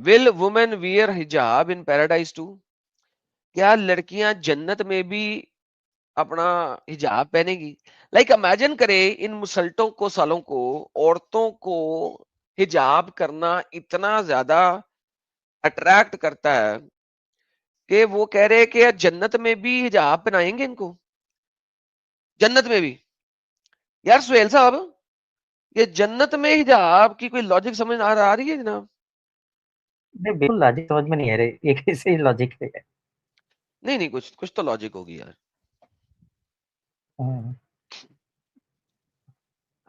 Will women wear हिजाब इन paradise to? क्या लड़कियां जन्नत में भी अपना हिजाब पहनेगी? लाइक इमेजिन करें इन मुसल्टों को सालों को औरतों को हिजाब करना इतना ज्यादा अट्रैक्ट करता है कि वो कह रहे हैं कि यार जन्नत में भी हिजाब पहनाएंगे इनको, जन्नत में भी। यार सुहेल साहब, ये जन्नत में हिजाब की कोई लॉजिक समझ आ रही है जनाब? नहीं, बिल्कुल लॉजिक समझ में नहीं आ रही, ये कैसे लॉजिक है? नहीं नहीं, कुछ कुछ तो लॉजिक होगी यार। हम्म।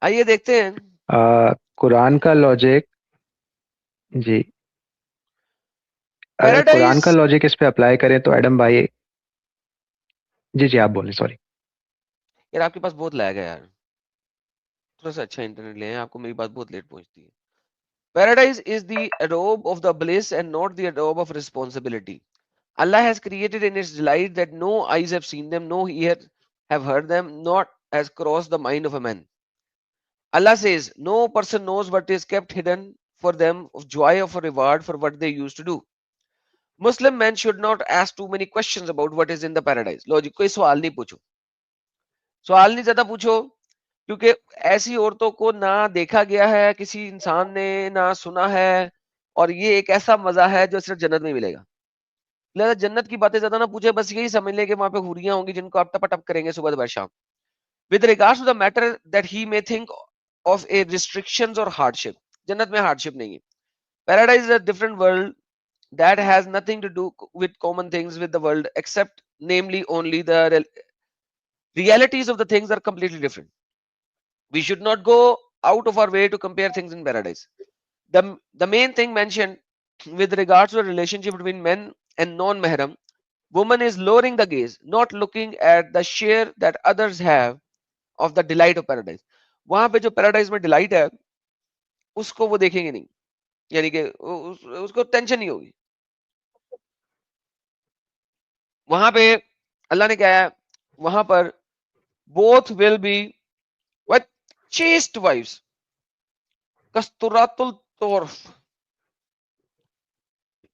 आइए देखते हैं। कुरान का लॉजिक। जी। अगर कुरान पैराडाइज। का लॉजिक इस पे अप्लाई करें तो एडम भाई। जी जी, आप बोलें, सॉरी। यार आपके पास बहुत लैग है यार, थोड़ा सा अच्छा इंटरनेट ले आएं, आपको मेरी बात बहुत लेट पहुंचती है। Paradise is the abode of the bliss and not the abode of responsibility. Allah has created in its delight that no eyes have seen them, no ear have heard them, not has crossed the mind of a man. Allah says, no person knows what is kept hidden for them of joy of a reward for what they used to do. Muslim men should not ask too many questions about what is in the paradise. लो जी, कोई सवाल नहीं पूछो, सवाल नहीं ज्यादा पूछो, क्योंकि ऐसी औरतों को ना देखा गया है किसी इंसान ने, ना सुना है, और ये एक ऐसा मजा है जो सिर्फ जन्नत में मिलेगा। लिहाजा जन्नत की बातें ज्यादा ना पूछे, बस यही समझ ले कि वहां पे हुरियां होंगी जिनको आप टपटप करेंगे सुबह दोपहर शाम। With regards to the matter that he may think of a restrictions और हार्डशिप, जन्नत में हार्डशिप नहीं है। Paradise is a different world that has nothing to do with common things with the world, except namely only the realities of the things are completely different. We should not go out of our way to compare things in paradise. The main thing mentioned with regards to the relationship between men and non-mahram, woman is lowering the gaze, not looking at the share that others have of the delight of paradise. वहां पे जो paradise में delight है उसको वो देखेंगे नहीं, यानी कि उसको टेंशन नहीं होगी। वहां पे अल्लाह ने क्या है, वहां पर both will be with chaste wives, कस्तूरातुल तौरफ,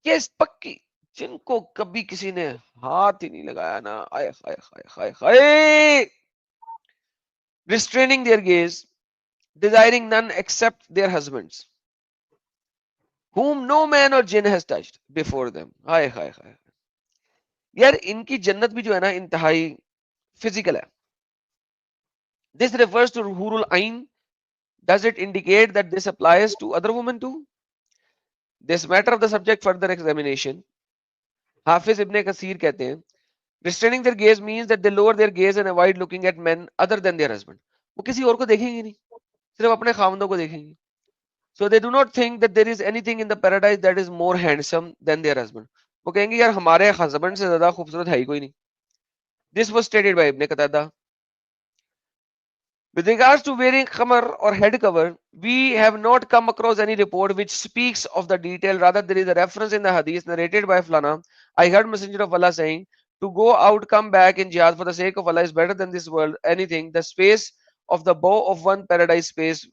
ये पक्की, जिनको कभी किसी ने हाथ ही नहीं लगाया ना, आय हाय हाय हाय हाय, restraining their gaze, desiring none except their husbands, whom no man or jinn has touched before them. हाय हाय हाय। यार इनकी जन्नत भी जो है ना इंतहाई फिजिकल है। This refers to hurul ain. Does it indicate that this applies to other women too? This matter of the subject further examination. हाफिज इब्ने कसीर कहते हैं, restraining their gaze means that they lower their gaze and avoid looking at men other than their husband. वो किसी और को देखेंगे नहीं, सिर्फ अपने खामदों को देखेंगे। So they do not think that there is anything in the paradise that is more handsome than their husband. वो कहेंगे यार हमारे हस्बैंड से ज्यादा खूबसूरत है ही कोई नहीं। This was stated by Ibn Qatada. With regards to wearing khamar or head cover, we have not come across any report which speaks of the detail. Rather, there is a reference in the hadith narrated by Flana. I heard Messenger of Allah saying, to go out, come back in jihad for the sake of Allah is better than this world. Anything, the space of the bow of one paradise space,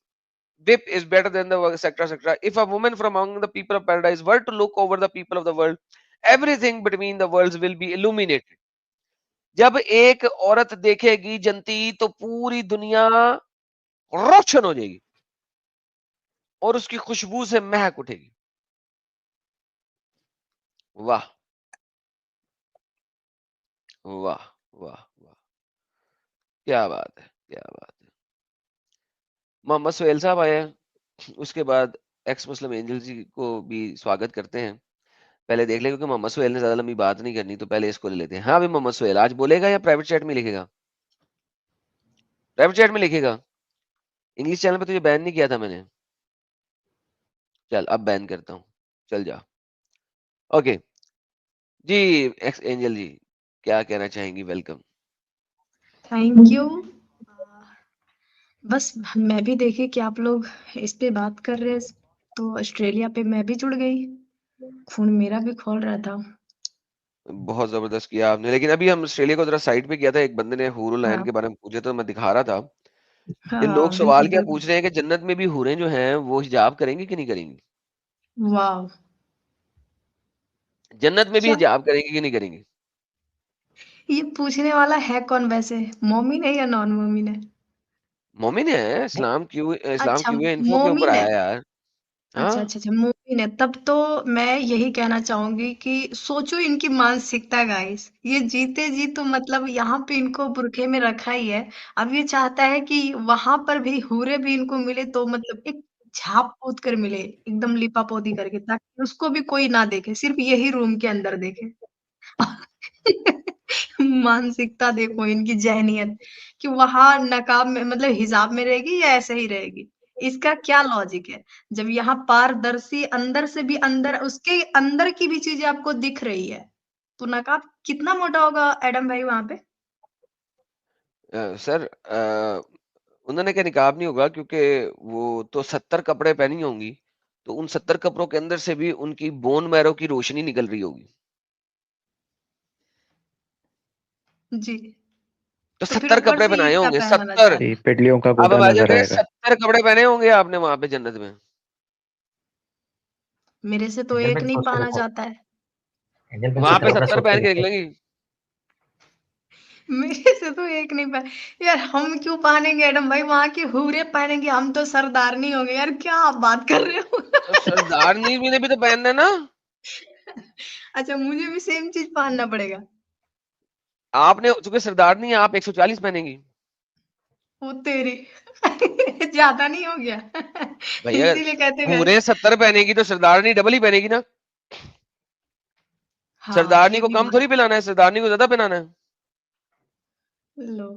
whip is better than the etc. etc. If a woman from among the people of paradise were to look over the people of the world, everything between the worlds will be illuminated. जब एक औरत देखेगी जनती तो पूरी दुनिया रोशन हो जाएगी और उसकी खुशबू से महक उठेगी। वाह वाह वाह वाह, क्या बात है, क्या बात है। मोहम्मद सुहेल साहब आए हैं, उसके बाद एक्स मुस्लिम एंजल जी को भी स्वागत करते हैं। पहले देख ले, क्योंकि मोहम्मद सुहेल ने ज्यादा लंबी बात नहीं करनी, तो पहले इसको ले लेते हैं। हाँ भाई, मोहम्मद सुहेल आज बोलेगा या प्राइवेट चैट में लिखेगा? प्राइवेट चैट में लिखेगा। इंग्लिश चैनल पे तुझे बैन नहीं किया था मैंने, चल अब बैन करता हूँ, चल जा। ओके जी, एक्स एंजल जी क्या कहना चाहेंगी? वेलकम। Thank you. बस मैं भी देखी कि आप लोग इस पे बात कर रहे हैं, तो ऑस्ट्रेलिया पे मैं भी जुड़ गई, खून मेरा भी खोल रहा था। बहुत जबरदस्त किया आपने, लेकिन अभी हम ऑस्ट्रेलिया को जरा साइड पे किया था, एक बंदे ने हुरुल ऐन हाँ के बारे में पूछे तो मैं दिखा रहा था कि लोग हाँ, सवाल बिल्कुल क्या बिल्कुल। पूछ रहे हैं कि जन्नत में भी हूरें जो हैं वो हिजाब करेंगी कि नहीं करेंगी। वाह, जन्नत में भी क्या हिजाब करेंगी कि नहीं करेंगी? ये पूछने वाला है कौन वैसे, मोमिन है या नॉन मोमिन है? मोमिन है, नहीं, इस्लाम अच्छा, क्यों इन्फो के ऊपर मोमिन है। आया यार। अच्छा हाँ अच्छा अच्छा, मोमिन है। तब तो मैं यही कहना चाहूंगी कि सोचो इनकी मानसिकता गाइस, ये जीते जी तो मतलब यहाँ पे इनको बुरखे में रखा ही है। अब ये चाहता है कि वहां पर भी हूरे भी इनको मिले, तो मतलब एक झाप पोत कर मिले, एकदम लिपा पोती करके, ताकि उसको भी कोई ना देखे, सिर्फ यही रूम के अंदर देखे। मानसिकता देखो इनकी, जहनियत, कि वहां नकाब में मतलब हिजाब में रहेगी या ऐसे ही रहेगी। इसका क्या लॉजिक है? जब यहाँ पारदर्शी अंदर से भी अंदर, उसके अंदर की भी चीजें आपको दिख रही है, तो नकाब कितना मोटा होगा एडम भाई वहां पे? सर उन्होंने क्या निकाब नहीं होगा, क्योंकि वो तो 70 कपड़े पहनी होंगी, तो उन 70 कपड़ों के अंदर से भी उनकी बोन मैरो की रोशनी निकल रही होगी। जी। तो तो फिर 70 ऊपर कपड़े से ये बनाए क्या होंगे, पहनाना 70। चाह रहे हैं? पिटलियों का अब गोटा इमेजिन नजर करें आएगा। 70 कपड़े पहने होंगे आपने वहां पे जन्नत में। मेरे से तो एंजल एक भाई नहीं सोच के पहना देखो, जाता है। एंजल भाई वहां 70 पे कपड़ा 70 सोच के पहन के देखो। निकलेंगी। मेरे से तो एक नहीं पहन। यार हम क्यों पहनेंगे एडम भाई, वहां की हूरे पहनेंगे, हम तो सरदारनी होंगे यार, क्या आप बात कर रहे हो? तो सरदारनी ने भी तो पहनना है ना। अच्छा, मुझे भी सेम चीज पहनना पड़ेगा? आपने चूंकि सरदारनी है, आप 140 पहनेंगी। वो तेरी ज्यादा नहीं हो गया? भैया इसीलिए कहते गए। पूरे 70 पहनेगी तो सरदारनी डबल ही पहनेगी ना। हाँ, सरदारनी ये को भी कम बात। थोड़ी पिलाना है, सरदारनी को ज्यादा पिलाना है। लो,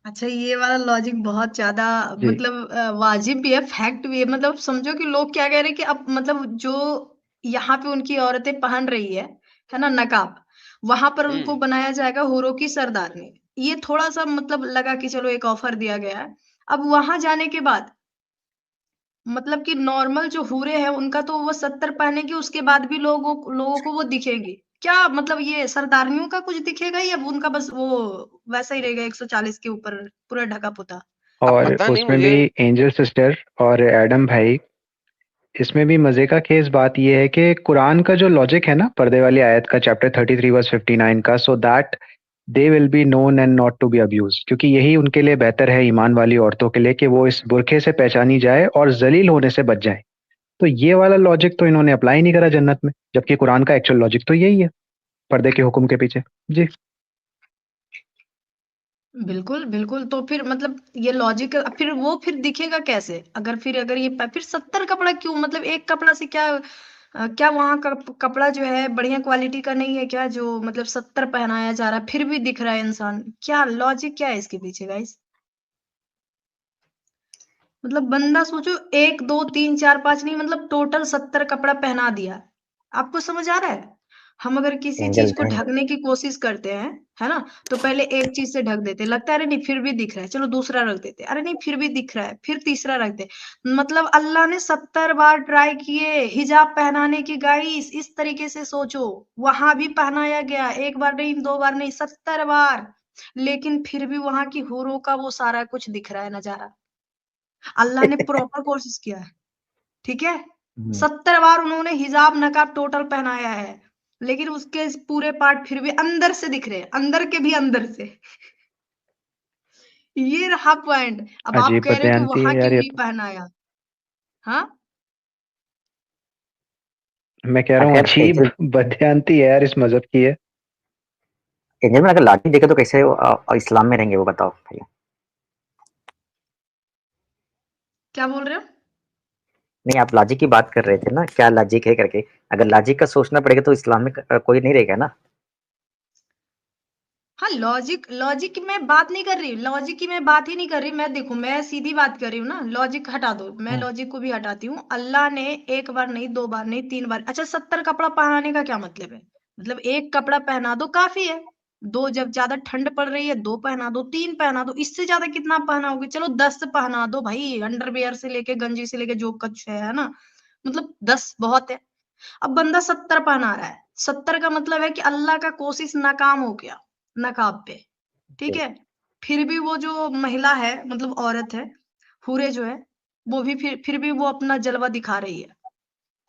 अच्छा ये वाला लॉजिक बहुत ज्यादा जी। मतलब वाजिब भी है, फैक्ट भी है। मतलब समझो कि लोग क्या कह रहे हैं कि अब मतलब जो यहाँ पे उनकी औरतें पहन रही है ना, नकाब, वहां पर उनको हम्म बनाया जाएगा हूरों की सरदारनी। ये थोड़ा सा मतलब लगा कि चलो एक ऑफर दिया गया है। अब वहां जाने के बाद मतलब कि नॉर्मल जो हूरे हैं उनका तो वो 70 पहनेगी, उसके बाद भी लोगों को वो दिखेगी क्या? मतलब ये सरदारनियों का कुछ दिखेगा या उनका बस वो वैसा ही रहेगा 140 के ऊपर पूरा ढका पुता? अब और पता नहीं उसमें मुझे। भी एंजल सिस्टर और एडम भाई, इसमें भी मजे का केस बात यह है कि कुरान का जो लॉजिक है ना, पर्दे वाली आयत का, चैप्टर 33 वर्स 59 का, so that they will be known and not to be abuse, क्योंकि यही उनके लिए बेहतर है, ईमान वाली औरतों के लिए, कि वो इस बुरखे से पहचानी जाए और जलील होने से बच जाए। तो ये वाला लॉजिक तो इन्होंने अप्लाई नहीं करा जन्नत में, जबकि कुरान का एक्चुअल लॉजिक तो यही है, पर्दे के हुक्म के पीछे। जी। बिल्कुल बिल्कुल, तो फिर मतलब ये लॉजिक फिर वो फिर दिखेगा कैसे? अगर ये फिर 70 कपड़ा क्यों? मतलब एक कपड़ा से क्या क्या वहां का कपड़ा जो है बढ़िया क्वालिटी का नहीं है क्या, जो मतलब 70 पहनाया जा रहा है फिर भी दिख रहा है इंसान? क्या लॉजिक, क्या है इसके पीछे गाइस? मतलब बंदा सोचो, 1 2 3 4 5 नहीं, मतलब टोटल 70 कपड़ा पहना दिया। आपको समझ आ रहा है? हम अगर किसी एंजल चीज को भाई, ढकने की कोशिश करते हैं, है ना, तो पहले एक चीज से ढक देते, लगता है अरे नहीं फिर भी दिख रहा है, चलो दूसरा रख देते, अरे नहीं फिर भी दिख रहा है, फिर तीसरा रख दे। मतलब अल्लाह ने 70 बार ट्राई किए हिजाब पहनाने की गाइस, इस तरीके से सोचो। वहां भी पहनाया गया, एक बार नहीं, दो बार नहीं, 70 बार। लेकिन फिर भी वहां की हूरों का वो सारा कुछ दिख रहा है नजारा। अल्लाह ने प्रॉपर कोशिश किया है, ठीक है? 70 बार उन्होंने हिजाब नकाब टोटल पहनाया है, लेकिन उसके पूरे पार्ट फिर भी अंदर से दिख रहे हैं, अंदर के भी अंदर से। ये रहा पॉइंट। अब आप अजीब कह रहे हो कि बदयांती वहां है यार क्यों ये नहीं तो। पहनाया? हाँ, मैं कह रहा हूँ अगर अजीब एंजल बदयांती है यार इस मजहब की है। एंजल में अगर लॉजिक देखे तो कैसे वो, इस्लाम में रहेंगे वो बताओ भैया। क्या बोल रहे हो? नहीं, आप लॉजिक की बात कर रहे थे ना, क्या लॉजिक है करके। अगर लॉजिक का सोचना पड़ेगा तो इस्लाम में कोई नहीं रहेगा ना। हाँ, लॉजिक लॉजिक की मैं बात नहीं कर रही, लॉजिक की मैं बात ही नहीं कर रही। मैं देखो, मैं सीधी बात कर रही हूँ ना, लॉजिक हटा दो, मैं हम्म, लॉजिक को भी हटाती हूँ। अल्लाह ने एक बार नहीं, दो बार नहीं, तीन बार, अच्छा 70 कपड़ा पहनाने का क्या मतलब है? मतलब एक कपड़ा पहना दो काफी है। दो, जब ज्यादा ठंड पड़ रही है, दो पहना दो, तीन पहना दो, इससे ज्यादा कितना पहनाओगे? चलो 10 पहना दो भाई, अंडरवियर से लेके गंजी से लेके जो कुछ है ना, मतलब 10 बहुत है। अब बंदा 70 पहना रहा है, 70 का मतलब है कि अल्लाह का कोशिश नाकाम हो गया नकाब पे, ठीक है? फिर भी वो जो महिला है, मतलब औरत है, हूरे जो है, वो भी फिर भी वो अपना जलवा दिखा रही है।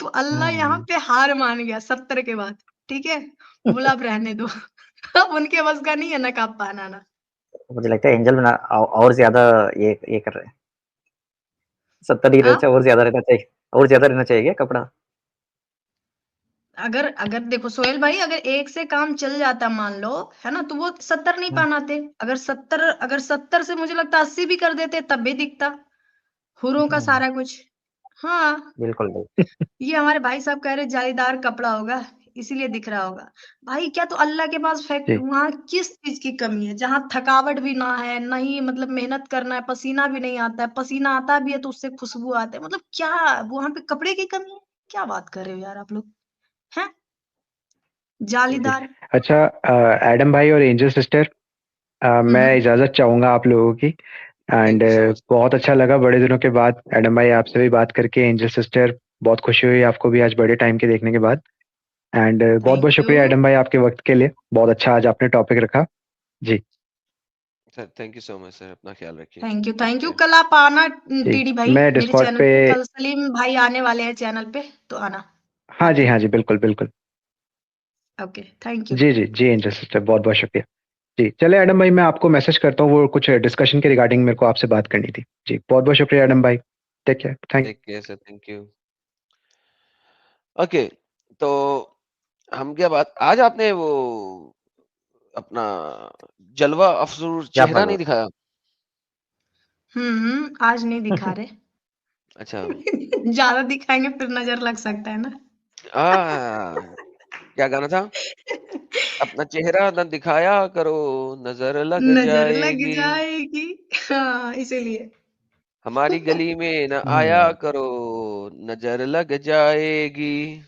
तो अल्लाह यहाँ हम्म, पे हार मान गया 70 के बाद। ठीक है, बोला अब रहने दो। अब उनके बस का नहीं है नकाब पहनाना। मुझे लगता है एंजल बना और ज्यादा ये कर रहे हैं। 70 ही हाँ, रहना, और ज्यादा रहना चाहिए, और ज्यादा रहना चाहिए क्या कपड़ा? अगर अगर देखो सोहेल भाई, अगर एक से काम चल जाता मान लो, है ना, तो वो 70 नहीं पहनाते। अगर 70 से मुझे लगता 80 भी कर देते तब भी दिखता हुरों का सारा कुछ। हाँ, बिल्कुल भाई। ये हमारे भाई साहब कह रहे जालीदार कपड़ा होगा इसीलिए दिख रहा होगा। भाई क्या तो अल्लाह के पास जी वहां किस चीज की कमी है जहां थकावट भी ना है, नहीं मतलब मेहनत करना है, पसीना भी नहीं आता है, पसीना आता भी है तो उससे खुशबू आती है, मतलब क्या वहां पे कपड़े की कमी है? क्या बात कर रहे हो यार आप लोग, हैं? जी। जालीदार। अच्छा, एडम भाई और एंजल सिस्टर, मैं हम्म। इजाज़त चाहूँगा आप लोगों की। And thank you so much. बहुत अच्छा लगा बड़े दिनों के बाद एडम भाई आपसे भी बात करके। एंजल सिस्टर, बहुत खुशी हुई आपको भी आज बड़े टाइम के देखने के बाद। एंड बहुत बहुत थैंक यू। शुक्रिया एडम भाई आपके वक्त के लिए। बहुत अच्छा आज आपने टॉपिक रखा। जी sir thank you so much sir, अपना ख्याल रखिए। Thank you, take thank you. Care. कल आप आना जी, टीडी भाई मैं मेरे डिस्कॉर्ड चैनल पे। पे, कल सलीम भाई आने वाले हैं चैनल पे, तो आना हाँ आते जी, हाँ हैं। जी, बिल्कुल बिल्कुल। Okay, thank you. जी जी जी, एंजल सिस्टर बहुत बहुत शुक्रिया। जी चले एडम भाई, मैं आपको मैसेज करता हूँ, वो कुछ डिस्कशन के रिगार्डिंग मेरे को आपसे बात करनी थी। जी बहुत बहुत शुक्रिया एडम भाई। Take care, thank. Take care sir, thank you. Okay, तो हम क्या बात, आज आपने वो अपना जलवा अफजूर क्या चेहरा नहीं बोलो? दिखाया। आज नहीं दिखा रहे। अच्छा। ज्यादा दिखाएंगे फिर नजर लग सकता है ना। क्या गाना था? अपना चेहरा न दिखाया करो, नजर लग नजर लग जाएगी। जाएगी। हाँ, इसीलिए। हमारी गली में न आया हम्म, करो, नजर लग जाएगी।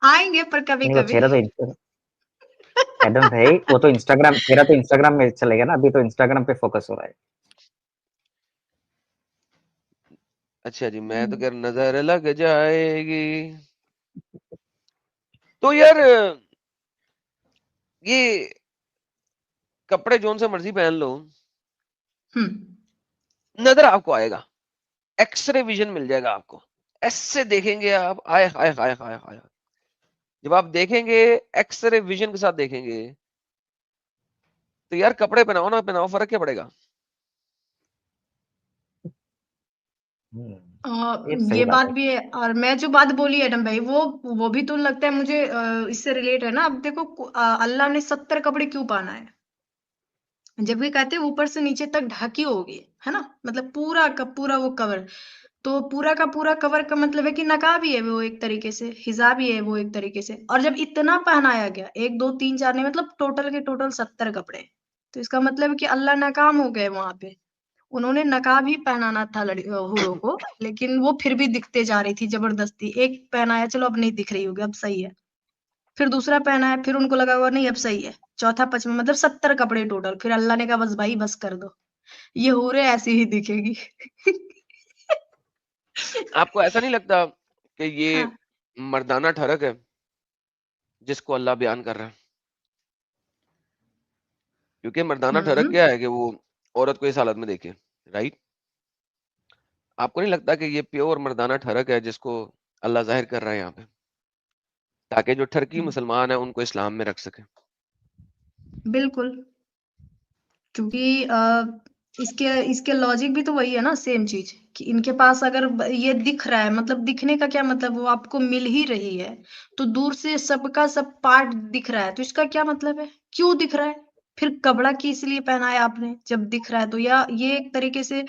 आएंगे पर कभी नहीं वो कभी। चेहरा तो एडम भाई, वो तो इंस्टाग्राम, चेहरा तो इंस्टाग्राम में चलेगा ना, अभी तो इंस्टाग्राम पे फोकस हो रहा है। अच्छा जी, मैं तो कह रहा नजर लग जाएगी। तो यार ये कपड़े जोन से मर्जी पहन लो, नजर आपको आएगा, एक्सरे विजन मिल जाएगा आपको। ऐसे देखेंगे आप, आय हाय हाय हाय हाय। जब आप देखेंगे, एक्सरे विजन के साथ देखेंगे, तो यार कपड़े पहनाओ ना पहनाओ, फर्क क्या पड़ेगा? ये सही ये बात बात है। भी है, और मैं जो बात बोली एडम भाई, वो भी तो लगता है मुझे इससे रिलेट है ना। अब देखो अल्लाह ने 70 कपड़े क्यों पहना है? जब भी कहते हैं ऊपर से नीचे तक ढकी होगी, है ना, मतलब पूरा का पूरा वो कवर। तो पूरा का पूरा कवर का मतलब है कि नकाब ही है वो एक तरीके से, हिजाब ही है वो एक तरीके से। और जब इतना पहनाया गया, एक दो तीन चार नहीं, मतलब टोटल के टोटल 70 कपड़े, तो इसका मतलब है कि अल्लाह नाकाम हो गए वहां पे। उन्होंने नकाब ही पहनाना था हूरों को, लेकिन वो फिर भी दिखते जा रही थी जबरदस्ती। एक पहनाया, चलो अब नहीं दिख रही होगी, अब सही है। फिर दूसरा पहनाया, फिर उनको लगा हुआ नहीं अब सही है। चौथा पांचवा, मतलब 70 कपड़े टोटल। फिर अल्लाह ने कहा बस भाई बस कर दो, ये हूरें ऐसी ही दिखेगी। आपको ऐसा नहीं लगता कि ये हाँ। मर्दाना ठरक है जिसको अल्लाह बयान कर रहा है? क्योंकि मर्दाना ठरक हम्म। क्या है कि वो औरत को इस हालत में देखे, राइट? आपको नहीं लगता कि ये प्योर मर्दाना ठरक है जिसको अल्लाह जाहिर कर रहा है यहाँ पे, ताकि जो ठरकी मुसलमान है उनको इस्लाम में रख सके? बिल्कुल, क्योंकि इसके इसके लॉजिक भी तो वही है ना, सेम चीज, कि इनके पास अगर ये दिख रहा है, मतलब दिखने का क्या मतलब, वो आपको मिल ही रही है, तो दूर से सबका सब पार्ट दिख रहा है, तो इसका क्या मतलब है, क्यों दिख रहा है? फिर कपड़ा किस लिए पहनाया आपने जब दिख रहा है? तो या ये एक तरीके से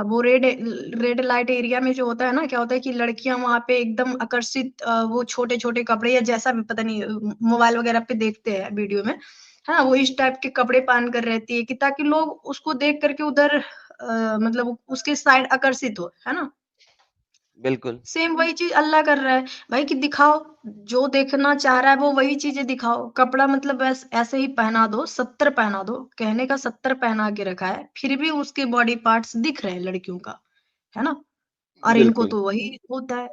वो रेड लाइट एरिया में जो होता है ना, क्या होता है कि लड़कियां वहां पे एकदम आकर्षित, वो छोटे छोटे कपड़े या जैसा भी, पता नहीं, मोबाइल वगैरह पे देखते हैं वीडियो में, है ना, वो इस टाइप के कपड़े पहन कर रहती है कि ताकि लोग उसको देख करके उधर मतलब उसके साइड आकर्षित हो, है ना। बिल्कुल। सेम वही चीज अल्लाह कर रहा है भाई, कि दिखाओ, जो देखना चाह रहा है वो वही चीजें दिखाओ। कपड़ा मतलब ऐसे ही पहना दो, 70 पहना दो, कहने का 70 पहना के रखा है, फिर भी उसके बॉडी पार्ट्स दिख रहे हैं लड़कियों का, है ना। और इनको बिल्कुल। तो वही होता है,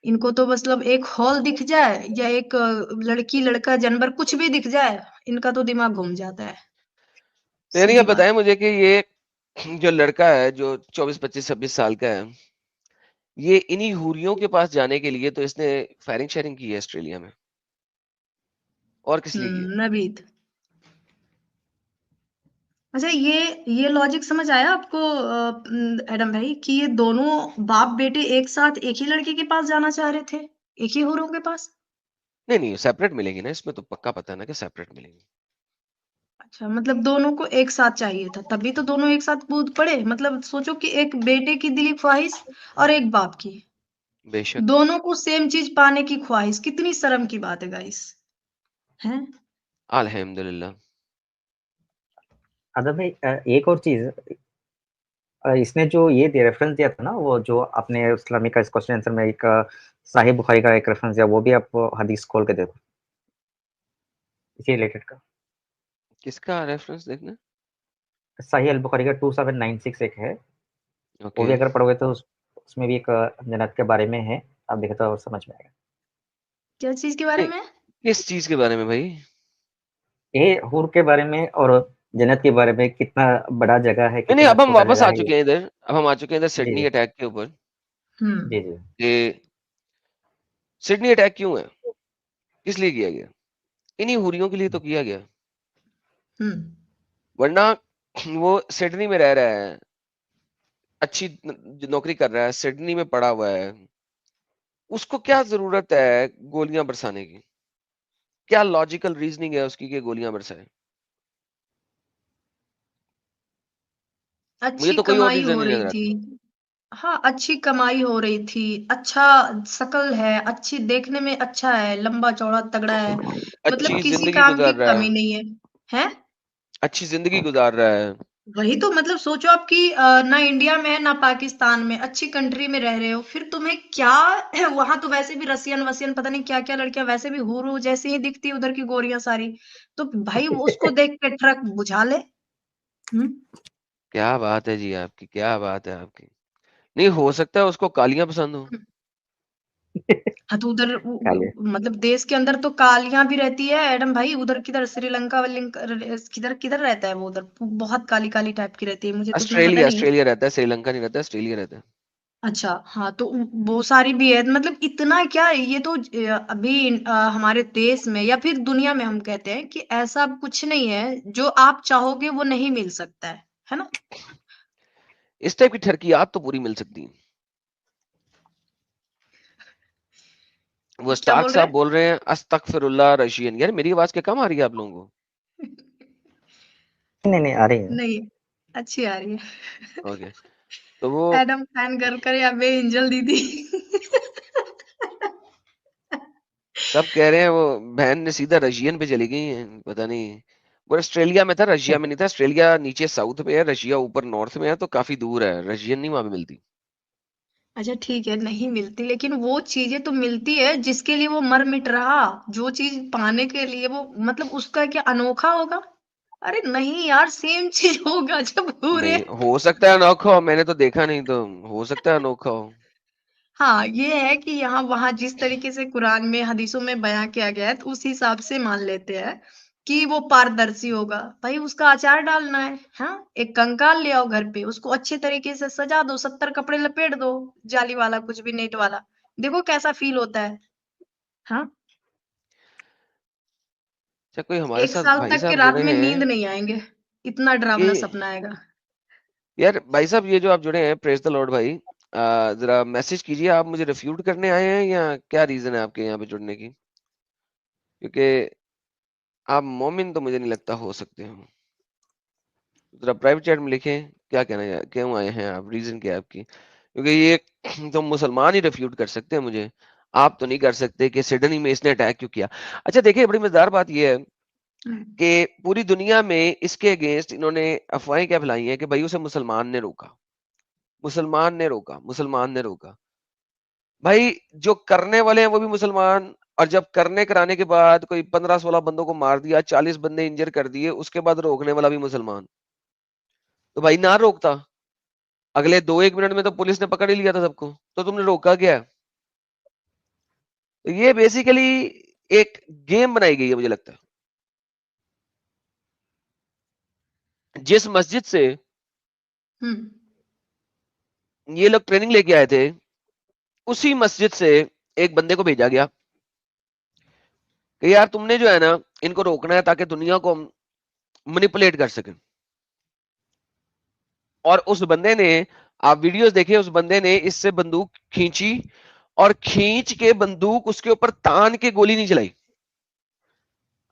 इनको तो मतलब एक हॉल दिख जाए या एक लड़की लड़का जानवर कुछ भी दिख जाए, इनका तो दिमाग घूम जाता है। तो यानी सीधी आप बात। बताएं मुझे कि ये जो लड़का है जो 24 25 26 साल का है, ये इन्हीं हूरियों के पास जाने के लिए तो इसने फायरिंग शेयरिंग की है ऑस्ट्रेलिया में। और किस लिए किया? नबीद। अच्छा, ये लॉजिक समझ आया आपको एडम भाई, कि ये दोनों बाप बेटे एक साथ एक ही लड़के के पास जाना चाह रहे थे, एक ही होरों के पास? नहीं सेपरेट मिलेंगी ना, इसमें तो पक्का पता है ना कि सेपरेट मिलेंगी। अच्छा, मतलब दोनों को एक साथ चाहिए था, तभी तो दोनों एक साथ कूद पड़े। मतलब सोचो कि एक बेटे की दिली ख्वाहिश और एक बाप की, बेशक। दोनों को सेम चीज पाने की ख्वाहिश, कितनी शर्म की बात है गाइस, हैं? अल्हम्दुलिल्लाह। आदम भाई एक और चीज, इसने जो ये रेफरेंस दिया था ना, वो जो आपने इस्लामिक का इस क्वेश्चन आंसर में एक साहिब बुखारी का एक रेफरेंस दिया, वो भी आप हदीस खोल के देखो इसी रिलेटेड का। किसका रेफरेंस देखना? सही अल बुखारी का 2796 एक है, वो ओके। भी अगर पढ़ोगे तो उसमें भी एक जन्नत के बारे में है, आप देखे तो समझ में आएगा। क्या चीज के बारे नहीं, में? किस चीज के बारे में भाई? ये हूर के बारे में और जन्नत के बारे में, कितना बड़ा जगह है, नहीं कितना अब हम छोटा वापस जगह आ है ये। चुके हैं इधर, अब हम आ चुके हैं इधर जी सिडनी जी अटैक के ऊपर। हम्म। जी जी। कि सिडनी अटैक क्यों है, किस लिए किया गया? इन्हीं हुरियों के लिए तो किया गया, हम्म। वरना वो सिडनी में रह रहा है, अच्छी नौकरी कर रहा है, सिडनी में पड़ा हुआ है, उसको क्या जरूरत है गोलियां बरसाने की? क्या लॉजिकल रीजनिंग है उसकी कि गोलियां बरसाए? मुझे अच्छी तो कोई और कमाई रीजन हो नहीं रही नजर थी। आती। हाँ, अच्छी कमाई हो रही थी, अच्छा शकल है, अच्छी देखने में अच्छा है, लंबा चौड़ा तगड़ा है, मतलब अच्छी किसी जिंदगी काम की गुजार रहा कमी है, नहीं है। हैं? अच्छी जिंदगी गुजार रहा है। वही तो, मतलब सोचो आपकी ना इंडिया में है ना पाकिस्तान में, अच्छी कंट्री में रह रहे हो, फिर तुम्हें क्या वहां तो वैसे भी रसियन वसियन पता नहीं क्या क्या लड़कियां वैसे भी हुरू जैसी ही दिखती है उधर की गोरियां सारी, तो भाई उसको देख के ट्रक बुझा ले। हम्म। क्या बात है जी आपकी, क्या बात है आपकी। नहीं हो सकता है उसको कालियां पसंद हो। हाँ, तो उधर काले। मतलब देश के अंदर तो कालियां भी रहती है एडम भाई, उधर किधर श्रीलंका किधर किधर रहता है वो, उधर बहुत काली काली टाइप की रहती है, मुझे तो उतना पता ऑस्ट्रेलिया, नहीं है। ऑस्ट्रेलिया रहता है, श्रीलंका नहीं रहता है, ऑस्ट्रेलिया रहता है। अच्छा, हाँ, तो वो सारी भी है, मतलब इतना क्या है, ये तो अभी हमारे देश में या फिर दुनिया में हम कहते हैं कि ऐसा कुछ नहीं है जो आप चाहोगे वो नहीं मिल सकता है ना? इस टाइप की ठरकियात तो पूरी मिल सकती है। वो क्या स्टार्क बोल रहे साहब बोल रहे हैं अस्तगफिरुल्लाह रशियन। यार मेरी आवाज क्या कम आ रही है आप लोगों को? हैं? नहीं नहीं आ रही है। नहीं, अच्छी आ रही है। ओके। तो वो एडम फैन कर कर या बे एंजल दीदी। सब कह रहे हैं वो बहन ने सीधा रशियन पे चली गई है, पता नहीं। वो ऑस्ट्रेलिया में था, रशिया में नहीं था। ऑस्ट्रेलिया नीचे साउथ पे है, रशिया ऊपर नॉर्थ में है, तो काफी दूर है, रशियन नहीं वहां पे मिलती। अच्छा ठीक है, नहीं मिलती, लेकिन वो चीजें तो मिलती है जिसके लिए वो मर मिट रहा, जो चीज पाने के लिए वो, मतलब उसका क्या अनोखा होगा? अरे नहीं यार, सेम चीज होगा जब पूरे। नहीं हो सकता है अनोखा हो, मैंने तो देखा नहीं, तो हो सकता है अनोखा हो। हाँ, ये है कि यहाँ वहां जिस तरीके से कुरान में हदीसों में बयां किया गया है, तो उस हिसाब से मान लेते हैं कि वो पारदर्शी होगा। भाई उसका अचार डालना है, हाँ, एक कंकाल ले आओ घर पे, उसको अच्छे तरीके से सजा दो, 70 कपड़े लपेट दो, जाली वाला कुछ भी नेट वाला, देखो कैसा फील होता है। हाँ, अच्छा कोई हमारे एक साथ साल भाई तक के साहब रात जुड़े में नींद हैं नहीं आएंगे, इतना कि डरावना सपना आएगा। यार भाई साहब ये जो आप जुड़े हैं, प्रेज द लॉर्ड भाई, जरा मैसेज कीजिए, आप मुझे रिफ्यूट करने आए हैं या क्या रीजन है आपके यहाँ पे जुड़ने की? क्योंकि आप मोमिन तो मुझे नहीं लगता हो सकते हो। जरा प्राइवेट चैट में लिखें क्या कहना है, क्यों आए हैं आप, रीजन क्या है आपकी? क्योंकि ये तो मुसलमान ही रिफ्यूट कर सकते हैं मुझे, आप तो नहीं कर सकते कि सिडनी में इसने अटैक क्यों किया। अच्छा देखिए, बड़ी मजेदार बात यह है हम्म। कि पूरी दुनिया में इसके अगेंस्ट इन्होंने अफवाहें क्या फैलाई हैं कि भाई उसे मुसलमान ने रोका, मुसलमान ने रोका, मुसलमान ने रोका। भाई जो करने वाले हैं वो भी मुसलमान, और जब करने कराने के बाद कोई 15-16 बंदों को मार दिया, 40 बंदे इंजर कर दिए, उसके बाद रोकने वाला भी मुसलमान। तो भाई ना रोकता, अगले 2-1 मिनट में तो पुलिस ने पकड़ ही लिया था सबको, तो तुमने रोका क्या? तो ये बेसिकली एक गेम बनाई गई है मुझे लगता है। जिस मस्जिद से हम्म। ये लोग ट्रेनिंग लेके आए थे, उसी मस्जिद से एक बंदे को भेजा गया कि यार तुमने जो है ना इनको रोकना है ताकि दुनिया को मैनिपुलेट कर सके। और उस बंदे ने, आप वीडियोस देखिए, उस बंदे ने इससे बंदूक खींची और खींच के बंदूक उसके ऊपर तान के गोली नहीं चलाई।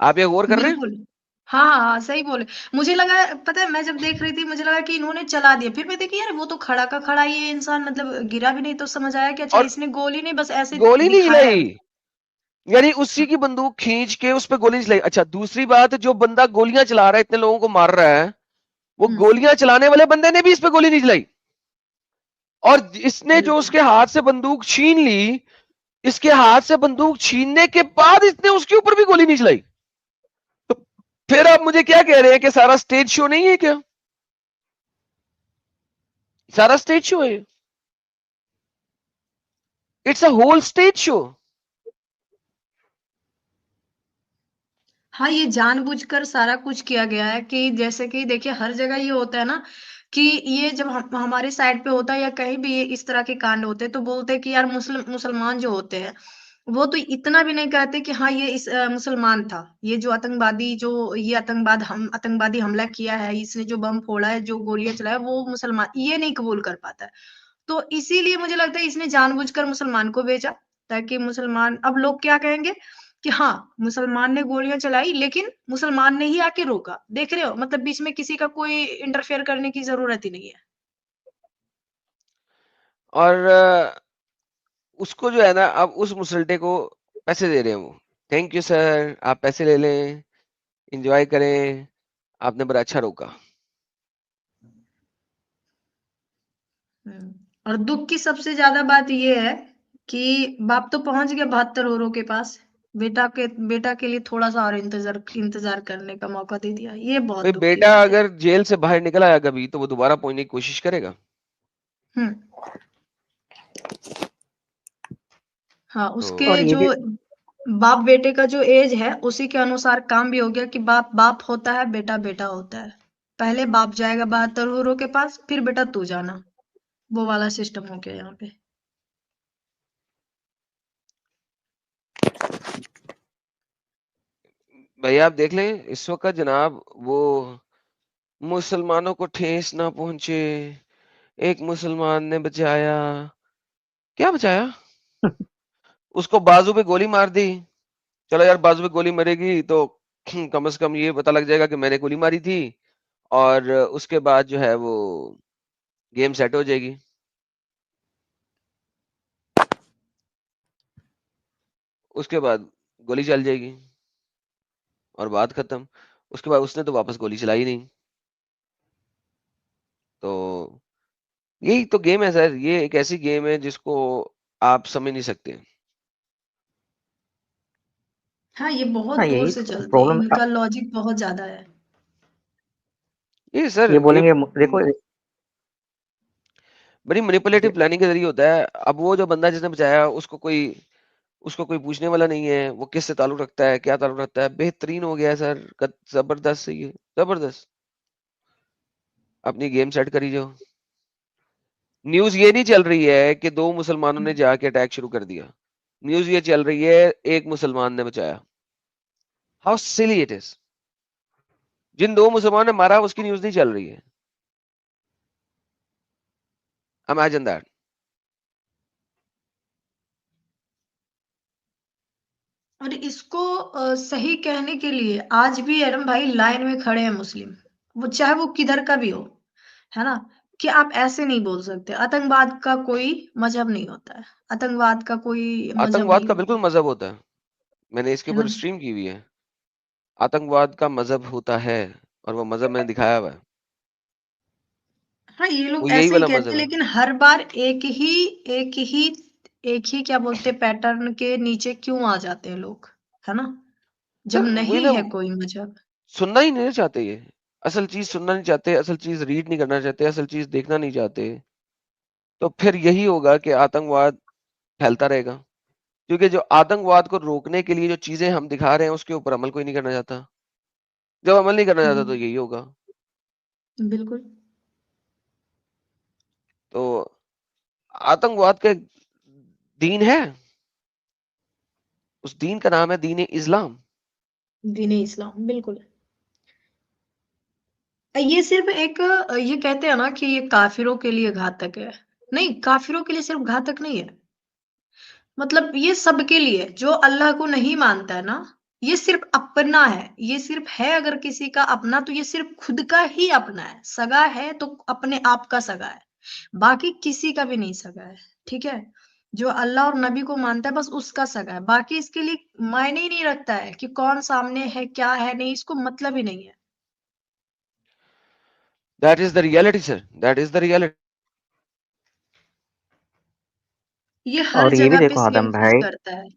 आप ये गौर कर रहे हैं? बिल्कुल। हाँ, हाँ, हाँ, सही बोले। मुझे लगा, पता है मैं जब देख रही थी मुझे लगा कि इन्होंने चला दिया, फिर मैं देखी यार वो तो खड़ा का खड़ा ये इंसान मतलब गिरा भी नहीं, तो समझ आया कि अच्छा और इसने गोली नहीं बस ऐसे गोली नहीं दिखाया है। चलाई, यानी उसी की बंदूक खींच के उस पर गोली नहीं चलाई। अच्छा, दूसरी बात, जो बंदा गोलियां चला रहा है, इतने लोगों को मार रहा है, वो हुँ, गोलियां चलाने वाले बंदे ने भी इस पे गोली नहीं चलाई। और इसने जो बिल्कुल। उसके हाथ से बंदूक छीन ली, इसके हाथ से बंदूक छीनने के बाद इसने उसके ऊपर भी गोली नहीं चलाई। तो फिर आप मुझे क्या कह रहे हैं कि सारा स्टेज शो नहीं है क्या? सारा स्टेज शो है, it's a whole stage show. हाँ, ये जानबूझकर सारा कुछ किया गया है कि जैसे कि देखिए हर जगह ये होता है ना कि ये जब हमारे साइड पे होता है या कहीं भी ये इस तरह के कांड होते हैं तो बोलते हैं कि यार मुसलमान जो होते हैं वो तो इतना भी नहीं कहते कि हाँ ये मुसलमान था, ये जो आतंकवादी जो ये आतंकवादी हमला किया है, इसने जो बम फोड़ा है, जो गोलियां चलाया, वो मुसलमान, ये नहीं कबूल कर पाता है। तो इसीलिए मुझे लगता है इसने जानबूझकर मुसलमान को भेजा, ताकि मुसलमान, अब लोग क्या कहेंगे कि हाँ, मुसलमान ने गोलियाँ चलाई लेकिन मुसलमान ने ही आके रोका। देख रहे हो? मतलब बीच में किसी का कोई इंटरफेयर करने की ज़रूरत ही नहीं है। और उसको जो है ना, अब उस मुसल्टे को पैसे दे रहे हैं वो। थैंक यू सर, आप पैसे ले लें, एंजॉय करें, आपने बड़ा अच्छा रोका। हुँ। और दुःख की सबसे ज़्यादा बात ये है कि बाप तो पहुँच गया 72 औरों के पास। बेटा के लिए थोड़ा-सा और इंतज़ार करने का मौका दे दिया। ये बहुत भाई, दुःख की बेटा बात है। अगर जेल से बाहर निकल आया कभी, तो वो दोबारा पहुंचने की कोशिश करेगा। हुँ। हाँ, तो उसके और ये जो भी बाप बेटे का जो एज है उसी के अनुसार काम भी हो गया कि बाप बाप होता है, बेटा बेटा होता है। पहले बाप जाएगा 72 औरों के पास, फिर बेटा तू जाना। वो वाला सिस्टम हो गया यहाँ पे। भाई आप देख लें इस वक्त जनाब, वो मुसलमानों को ठेस ना पहुंचे, एक मुसलमान ने बचाया। क्या बचाया? उसको बाजू पे गोली मार दी। चलो यार, बाजू पे गोली मरेगी तो कम से कम ये पता लग जाएगा कि मैंने गोली मारी थी, और उसके बाद जो है वो गेम सेट हो जाएगी। उसके बाद गोली चल जाएगी और बात खत्म। उसके बाद उसने तो वापस गोली चलाई नहीं। तो यही तो गेम है सर, ये एक ऐसी गेम है जिसको आप समझ नहीं सकते। हाँ, ये बहुत हाँ, दूर यही से चलती है। प्रॉब्लम। इनका लॉजिक बहुत ज़्यादा है। ये सर ये ये बोलेंगे देखो। बड़ी मैनिपुलेटिव प्लानिंग के जरिए होता है। अब वो जो बंदा जिसने बचाया, उसको कोई पूछने वाला नहीं है वो किससे ताल्लुक रखता है, क्या ताल्लुक रखता है। बेहतरीन हो गया है सर, जबरदस्त सही है, जबरदस्त। अपनी गेम सेट करी जो। न्यूज ये नहीं चल रही है कि दो मुसलमानों ने जाके अटैक शुरू कर दिया। न्यूज ये चल रही है एक मुसलमान ने बचाया। How silly it is. जिन दो मुसलमानों ने मारा उसकी न्यूज नहीं चल रही है। Imagine that. और इसको सही कहने के लिए आज भी एडम भाई लाइन में खड़े हैं मुस्लिम, वो चाहे वो किधर का भी हो, है ना? कि आप ऐसे नहीं बोल सकते। आतंकवाद का कोई मजहब नहीं होता है। आतंकवाद का कोई मजहब आतंकवाद नहीं का होता बिल्कुल मजहब होता है, मैंने इसके है ऊपर ना? स्ट्रीम की हुई है। आतंकवाद का मजहब होता है, और वो मजहब मैंने दिखाया हुआ है। हाँ, ये वो लोग यही ऐसे ही वाला कहते हैं मजहब है। लेकिन हर बार एक ही क्या बोलते हैं पैटर्न के नीचे क्यों आ जाते हैं लोग, है ना? जब सर वही नहीं ना, है कोई मजहब। सुनना ही नहीं चाहते ये। असल चीज सुनना नहीं चाहते, असल चीज रीड नहीं करना चाहते, असल चीज देखना नहीं चाहते। तो फिर यही होगा कि आतंकवाद फैलता रहेगा। क्योंकि जो आतंकवाद को रोकने के लिए जो चीजें हम दिखा रहे हैं उसके ऊपर अमल कोई नहीं करना चाहता। जब अमल नहीं करना चाहता तो हुँ, यही होगा। बिल्कुल। तो आतंकवाद का दीन है। उस दीन का नाम है दीन इस्लाम। दीन इस्लाम, बिल्कुल। ये सिर्फ एक ये कहते हैं ना कि ये काफिरों के लिए घातक है। नहीं, काफिरों के लिए सिर्फ घातक नहीं है। मतलब ये सबके लिए, जो अल्लाह को नहीं मानता है ना, ये सिर्फ अपना है। ये सिर्फ है अगर किसी का अपना, तो ये सिर्फ खुद का ही अपना है। सगा है तो अपने आप का सगा है, बाकी किसी का भी नहीं सगा है। ठीक है? जो अल्लाह और नबी को मानता है बस उसका सगा है। बाकी इसके लिए मायने ही नहीं रखता है कि कौन सामने है, क्या है, नहीं, इसको मतलब ही नहीं है। That is the reality, sir. That is the reality. ये हर और ये भी जगह पे देखो सेम आदम चीज़ भाई, करता है।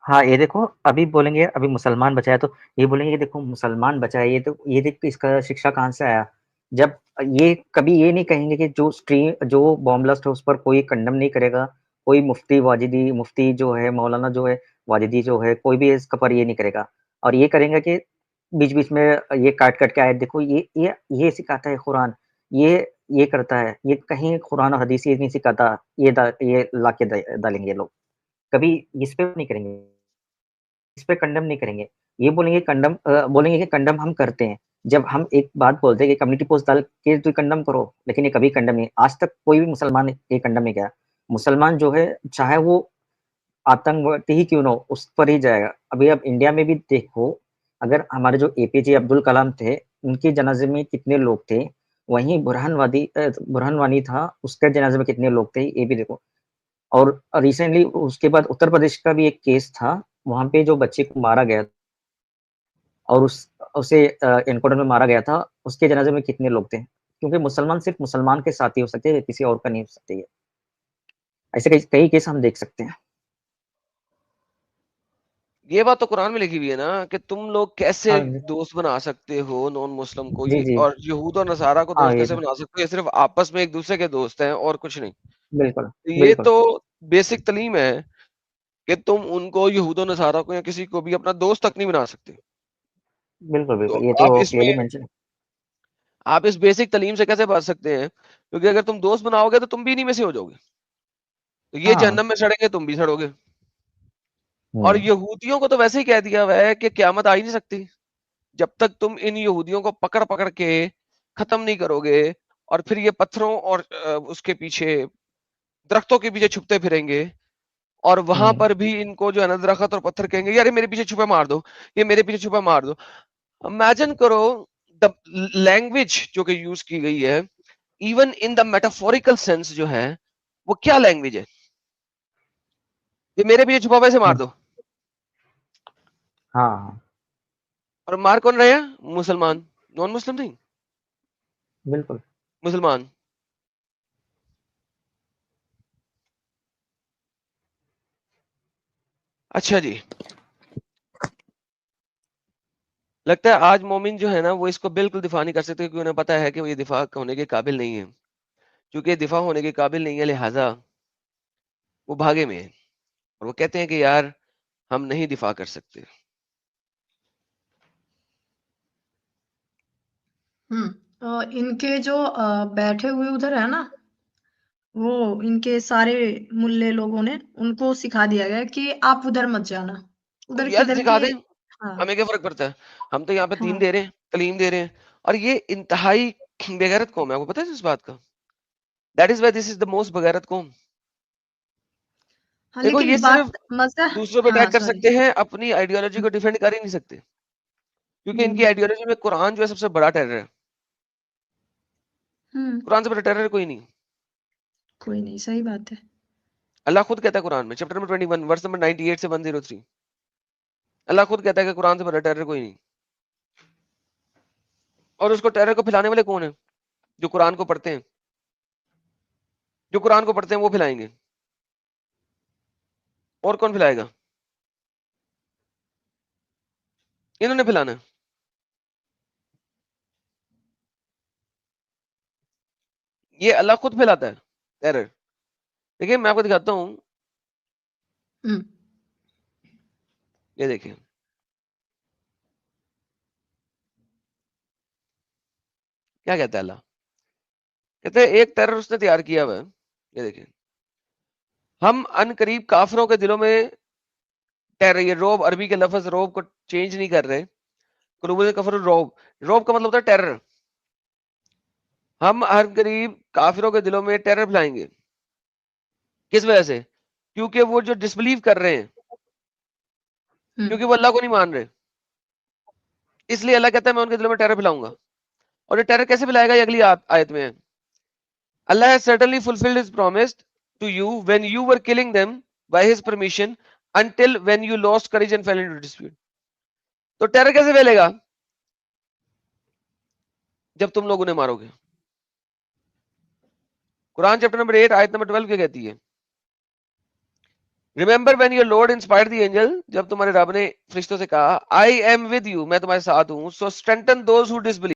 हाँ ये देखो, अभी बोलेंगे अभी मुसलमान बचा है तो ये बोलेंगे कि देखो मुसलमान बचा है, ये तो ये देख इसका शिक्षा कहाँ से आया। जब ये कभी ये नहीं कहेंगे कि जो बॉम्ब ब्लास्ट है उस पर कोई कंडम नहीं करेगा, कोई मुफ्ती जो है, मौलाना जो है, वाजिदी जो है, कोई भी इसका पर ये नहीं करेगा। और ये करेंगे कि बीच बीच में ये काट काट के आयत देखो, ये सिखाता है कुरान, ये ये करता है, ये कहीं कुरान और हदीस ये नहीं सिखाता, ये ला के डालेंगे ये लोग। कभी इस पे नहीं करेंगे, इस पे कंडेम नहीं करेंगे। ये बोलेंगे कि कंडेम हम करते हैं। जब हम एक बात बोलते हैं कि कम्युनिटी पोस्ट डाल के तो कंडेम करो, लेकिन ये कभी कंडेम नहीं, आज तक कोई भी मुसलमान ये कंडेम नहीं किया। मुसलमान जो है, चाहे वो आतंकवादी ही क्यों ना हो, उस पर ही जाएगा। अभी आप इंडिया में भी देखो, अगर हमारे जो एपीजे अब्दुल कलाम थे, उनके जनाजे में कितने लोग थे, वहीं बुरहान वानी था, उसके जनाजे में कितने लोग थे, ये भी देखो। और रिसेंटली उसके बाद उत्तर प्रदेश का भी एक केस था, वहाँ पे जो बच्चे को मारा गया और उसे एनकाउंटर में मारा गया था, उसके जनाजे में कितने लोग थे? क्योंकि मुसलमान सिर्फ मुसलमान के साथ ही हो सकते हैं, किसी और का नहीं हो सकते ये। ऐसे कई कई केस हम देख सकते हैं। ये बात तो कुरान में लिखी हुई है ना कि तुम लोग कैसे हाँ, दोस्त बना सकते हो नॉन मुस्लिम को, जी, ये जी। और यहूद और नसारा को हाँ, दोस्त ये कैसे बना सकते हो, ये सिर्फ आपस में एक दूसरे के दोस्त हैं और कुछ नहीं। बिल्कुल, तो ये बिल्कुल, तो बेसिक तालीम है कि तुम उनको यहूद और नसारा को या किसी को भी अपना दोस्त तक नहीं बना सकते। बिल्कुल, तो बिल्कुल, ये आप तो इसमें क्लियरली मेंशन है। आप इस बेसिक तालीम से कैसे बच सकते हैं, क्योंकि अगर तुम दोस्त बनाओगे तो तुम भी इन्हीं में से हो जाओगे, तो ये हाँ, जहन्नम में सड़ेंगे, तुम भी सड़ोगे। और हुँ, यहूदियों को तो वैसे ही कह दिया हुआ है कि क़यामत आ ही नहीं सकती जब तक तुम इन यहूदियों को पकड़ पकड़ के खत्म नहीं करोगे, और फिर ये पत्थरों और उसके पीछे, दरख्तों के पीछे छुपते फिरेंगे, और वहां हुँ, पर भी इनको जो है ना दरख्त और पत्थर कहेंगे यार ये मेरे पीछे छुपा मार दो, ये मेरे पीछे छुपा मार दो। इमेजिन करो द लैंग्वेज जो कि यूज की गई है, even in the metaphorical sense जो है, वो क्या लैंग्वेज है, ये मेरे पीछे छुपा हुआ है, इसे मार हुँ, दो। हाँ, और मार कौन रहे हैं? मुसलमान, नॉन मुस्लिम नहीं, बिल्कुल। मुसलमान। अच्छा जी, लगता है आज मोमिन जो है ना वो इसको बिल्कुल दिफा नहीं कर सकते, क्योंकि उन्हें पता है कि वो ये दिफा होने के काबिल नहीं है। क्योंकि ये दिफा होने के काबिल नहीं है, लिहाजा वो भागे में है, और वो कहते हैं कि यार हम नहीं दिफा कर सकते। इनके जो बैठे हुए उधर है ना, वो इनके सारे मुल्ले लोगों ने उनको सिखा दिया गया कि आप उधर मत जाना, तो उधर यार किधर सिखा के। दें, हाँ, हमें क्या फर्क पड़ता है? हम तो यहाँ पे दीन हाँ, दे रहे हैं, तालीम दे रहे हैं। और ये इंतहाई बेगैरत कौम है, आपको पता है इस बात का? That is why this is the most बेगैरत कौम। हाँ, देखो, ये लेकिन सिर्फ बात मज़ा। दूसरों पे हाँ, अटैक कर सॉरी। सकते हैं, अपनी आइडियोलॉजी को डिफेंड कर ही नहीं सकते, क्योंकि इनकी हुँ, आइडियोलॉजी में कुरान जो है सबसे बड़ा टेरर है। हुँ, कुरान से बड़ा टेरर कोई नहीं। कोई नहीं, सही बात है। अल्लाह खुद कहता है कुरान में, चैप्टर नंबर 21 वर्स नंबर 98 से 103, अल्लाह खुद कहता है कि कुरान से बड़ा टेरर कोई नहीं। और उसको टेरर को फैलाने वाले कौन है? जो कुरान को पढ़ते हैं, जो कुरान को पढ़ते हैं वो फैलाएंगे, और कौन फैलाएगा? इन्होंने फैलाना है। ये अल्लाह खुद फैलाता है टेरर। देखिए मैं आपको दिखाता हूँ, हुँ, ये देखिए, क्या कहता है अल्लाह, कहते हैं एक टेरर उसने तैयार किया हुआ है, ये देखिए, हम अनकरीब काफिरों के दिलों में टेरर, ये रोब अरबी के लफ्ज रोब को चेंज नहीं कर रहे। कुलूबुल कफर रोब, रोब का मतलब होता है टेरर। हम हर करीब काफिरों के दिलों में टेरर फैलाएंगे। किस वजह से? क्योंकि वो जो डिसबिलीव कर रहे हैं, क्योंकि वो अल्लाह को नहीं मान रहे, इसलिए अल्लाह कहता है मैं उनके दिलों में टेरर फैलाऊंगा। और ये टेरर कैसे फैलाएगा? ये अगली आयत में है। Allah has certainly fulfilled his promise to you when you were killing them by his permission until when you lost courage and fell into dispute. तो टेरर कैसे फैलेगा? जब तुम लोग उन्हें मारोगे। कुरान चैप्टर नंबर 8 आयत नंबर 12 क्या कहती है? Remember when your Lord inspired the angel, जब तुम्हारे रब ने फरिश्तों से कहा I am with you, मैं तुम्हारे साथ हूं, so strengthen those who disbelieve.